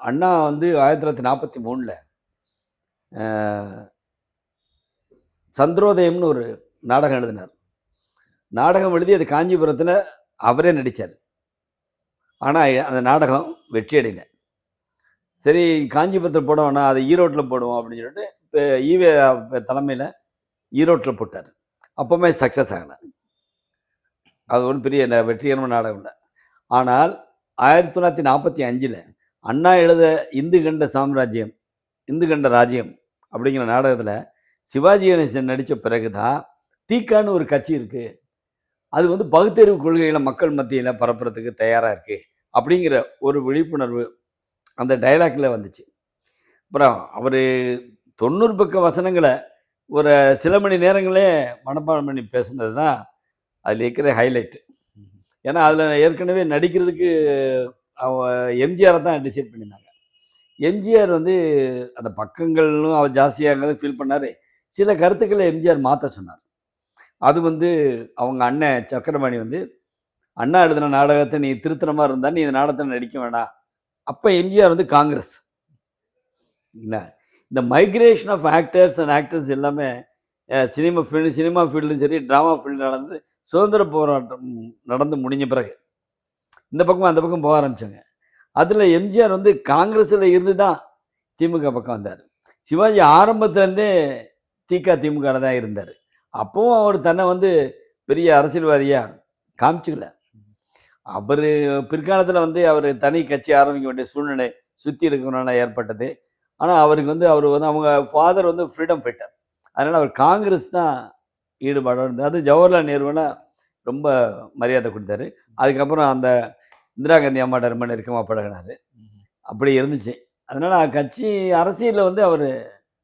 அண்ணா வந்து 1943ல் சந்திரோதயம்னு ஒரு நாடகம் எழுதினார். நாடகம் எழுதி அது காஞ்சிபுரத்தில் அவரே நடித்தார். ஆனால் அந்த நாடகம் வெற்றி அடையல. சரி, காஞ்சிபுரத்தில் போட வேணாம், அதை ஈரோட்டில் போடுவோம் அப்படின்னு சொல்லிட்டு இப்போ ஈவே தலைமையில் ஈரோட்டில் போட்டார். அப்போவுமே சக்ஸஸ் ஆகலை. அது ஒன்றும் பெரிய வெற்றிகரமான நாடகம் இல்லை. ஆனால் 1945ல் அண்ணா எழுத இந்து கண்ட சாம்ராஜ்யம், இந்து கண்ட ராஜ்யம் அப்படிங்கிற நாடகத்தில் சிவாஜி கணேசன் நடித்த பிறகு தான் தீக்கான்னு ஒரு கட்சி இருக்குது, அது வந்து பகுத்தறிவு கொள்கைகளை மக்கள் மத்தியில் பரப்புறதுக்கு தயாராக இருக்குது அப்படிங்கிற ஒரு விழிப்புணர்வு அந்த டைலாக்ல வந்துச்சு. அப்புறம் அவர் 90 பக்க வசனங்களை ஒரு சில மணி நேரங்களே மனப்பாடம் பண்ணி பேசுனது தான் அதில் இருக்கிற ஹைலைட். ஏன்னா அதில் ஏற்கனவே நடிக்கிறதுக்கு எம்ஜிஆரை தான் டிசைட் பண்ணியிருந்தாங்க. எம்ஜிஆர் வந்து அந்த பக்கங்களும் அவர் ஜாஸ்தியாக ஃபீல் பண்ணார். சில கருத்துக்களை எம்ஜிஆர் மாற்ற சொன்னார். அது வந்து அவங்க அண்ணன் சக்கரபாணி வந்து, அண்ணா எழுதின நாடகத்தை நீ திருத்துற மாதிரி இருந்தால் நீ இந்த நாடகத்தில் நடிக்க வேண்டாம். அப்போ எம்ஜிஆர் வந்து காங்கிரஸ் இல்லை. இந்த migration of actors and actors எல்லாமே சினிமா ஃபீல்டும் சரி, ட்ராமா ஃபீல்டு நடந்து சுதந்திர போராட்டம் நடந்து முடிஞ்ச பிறகு இந்த பக்கம் அந்த பக்கம் போக ஆரம்பித்தாங்க. அதில் எம்ஜிஆர் வந்து காங்கிரஸில் இருந்து தான் திமுக பக்கம் வந்தார். சிவாஜி ஆரம்பத்துலேருந்தே திமுக தான் இருந்தார். அப்போவும் அவர் தன்னை வந்து பெரிய அரசியல்வாதியாக காமிச்சிக்கல. அவர் பிற்காலத்தில் வந்து அவர் தனி கட்சி ஆரம்பிக்க வேண்டிய சூழ்நிலை சுற்றி இருக்கிறனால ஏற்பட்டது. ஆனால் அவருக்கு வந்து அவங்க ஃபாதர் வந்து ஃப்ரீடம் ஃபைட்டர், அதனால் அவர் காங்கிரஸ் தான் ஈடுபாடு இருந்தது. அது ஜவஹர்லால் நேருவெல்லாம் ரொம்ப மரியாதை கொடுத்தாரு. அதுக்கப்புறம் அந்த இந்திரா காந்தி அம்மாட்ட ரொம்ப நெருக்கமாக பழகினார். அப்படி இருந்துச்சு. அதனால் கட்சி அரசியலில் வந்து அவர்